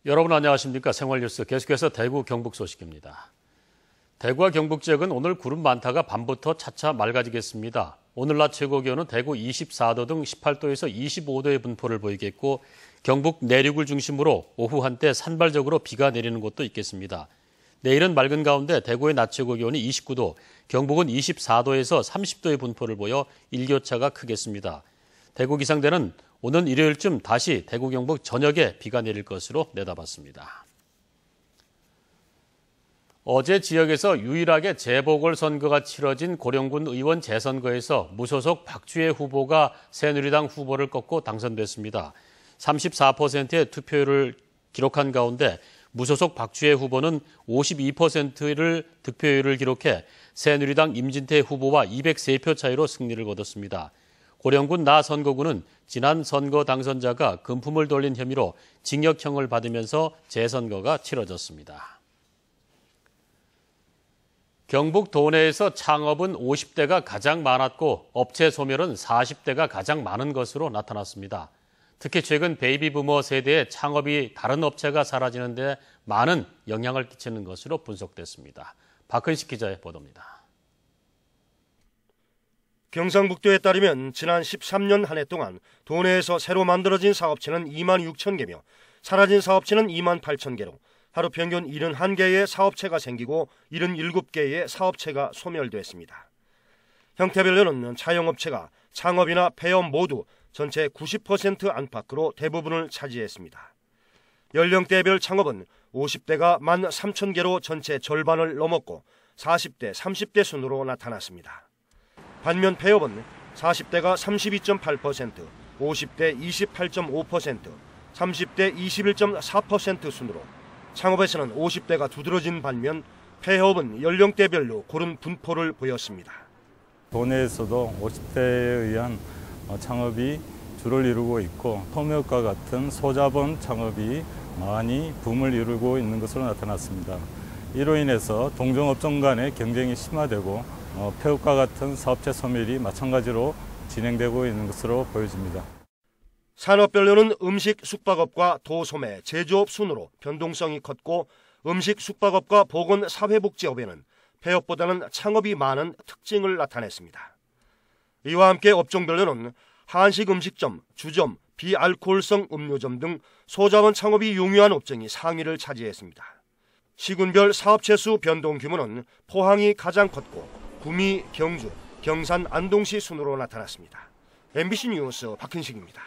여러분 안녕하십니까? 생활뉴스 계속해서 대구 경북 소식입니다. 대구와 경북 지역은 오늘 구름 많다가 밤부터 차차 맑아지겠습니다. 오늘 낮 최고 기온은 대구 24도 등 18도에서 25도의 분포를 보이겠고 경북 내륙을 중심으로 오후 한때 산발적으로 비가 내리는 곳도 있겠습니다. 내일은 맑은 가운데 대구의 낮 최고 기온이 29도, 경북은 24도에서 30도의 분포를 보여 일교차가 크겠습니다. 대구 기상대는 오는 일요일쯤 다시 대구 경북 전역에 비가 내릴 것으로 내다봤습니다. 어제 지역에서 유일하게 재보궐선거가 치러진 고령군 의원 재선거에서 무소속 박주혜 후보가 새누리당 후보를 꺾고 당선됐습니다. 34%의 투표율을 기록한 가운데 무소속 박주혜 후보는 52%를 득표율을 기록해 새누리당 임진태 후보와 203표 차이로 승리를 거뒀습니다. 고령군 나 선거구는 지난 선거 당선자가 금품을 돌린 혐의로 징역형을 받으면서 재선거가 치러졌습니다. 경북 도내에서 창업은 50대가 가장 많았고 업체 소멸은 40대가 가장 많은 것으로 나타났습니다. 특히 최근 베이비부머 세대의 창업이 다른 업체가 사라지는 데 많은 영향을 끼치는 것으로 분석됐습니다. 박근식 기자의 보도입니다. 경상북도에 따르면 지난 13년 한 해 동안 도내에서 새로 만들어진 사업체는 2만 6천 개며 사라진 사업체는 2만 8천 개로 하루 평균 71개의 사업체가 생기고 77개의 사업체가 소멸됐습니다. 형태별로는 차용업체가 창업이나 폐업 모두 전체 90% 안팎으로 대부분을 차지했습니다. 연령대별 창업은 50대가 1만 3천 개로 전체 절반을 넘었고 40대, 30대 순으로 나타났습니다. 반면 폐업은 40대가 32.8%, 50대 28.5%, 30대 21.4% 순으로 창업에서는 50대가 두드러진 반면 폐업은 연령대별로 고른 분포를 보였습니다. 도내에서도 50대에 의한 창업이 주를 이루고 있고 소매업과 같은 소자본 창업이 많이 붐을 이루고 있는 것으로 나타났습니다. 이로 인해서 동종업종 간의 경쟁이 심화되고 폐업과 같은 사업체 소멸이 마찬가지로 진행되고 있는 것으로 보여집니다. 산업별로는 음식, 숙박업과 도소매, 제조업 순으로 변동성이 컸고 음식, 숙박업과 보건, 사회복지업에는 폐업보다는 창업이 많은 특징을 나타냈습니다. 이와 함께 업종별로는 한식 음식점, 주점, 비알코올성 음료점 등 소자원 창업이 용이한 업종이 상위를 차지했습니다. 시군별 사업체 수 변동 규모는 포항이 가장 컸고 구미, 경주, 경산, 안동시 순으로 나타났습니다. MBC 뉴스 박현식입니다.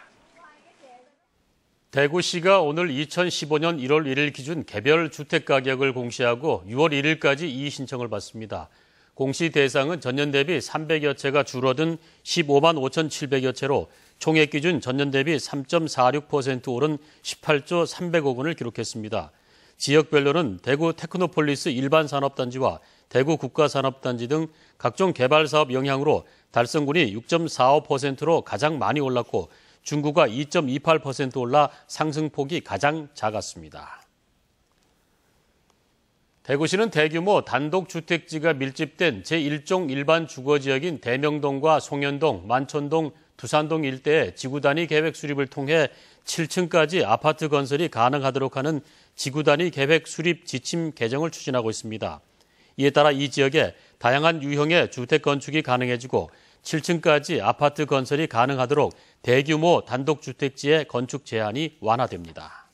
대구시가 오늘 2015년 1월 1일 기준 개별 주택가격을 공시하고 6월 1일까지 이의 신청을 받습니다. 공시 대상은 전년 대비 300여 채가 줄어든 15만 5,700여 채로 총액 기준 전년 대비 3.46% 오른 18조 300억 원을 기록했습니다. 지역별로는 대구 테크노폴리스 일반산업단지와 대구 국가산업단지 등 각종 개발사업 영향으로 달성군이 6.45%로 가장 많이 올랐고 중구가 2.28% 올라 상승폭이 가장 작았습니다. 대구시는 대규모 단독주택지가 밀집된 제1종 일반 주거지역인 대명동과 송현동, 만촌동, 두산동 일대에 지구단위 계획 수립을 통해 7층까지 아파트 건설이 가능하도록 하는 지구단위 계획 수립 지침 개정을 추진하고 있습니다. 이에 따라 이 지역에 다양한 유형의 주택 건축이 가능해지고 7층까지 아파트 건설이 가능하도록 대규모 단독주택지의 건축 제한이 완화됩니다.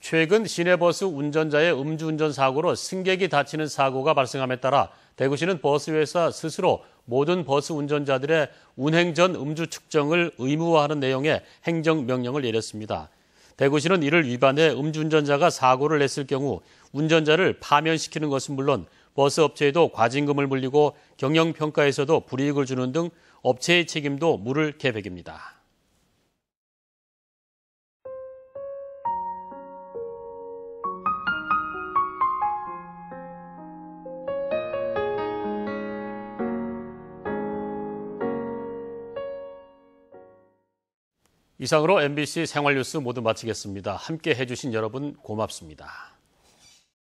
최근 시내버스 운전자의 음주운전 사고로 승객이 다치는 사고가 발생함에 따라 대구시는 버스회사 스스로 모든 버스 운전자들의 운행 전 음주 측정을 의무화하는 내용의 행정명령을 내렸습니다. 대구시는 이를 위반해 음주운전자가 사고를 냈을 경우 운전자를 파면시키는 것은 물론 버스업체에도 과징금을 물리고 경영평가에서도 불이익을 주는 등 업체의 책임도 물을 계획입니다. 이상으로 MBC 생활뉴스 모두 마치겠습니다. 함께 해주신 여러분 고맙습니다.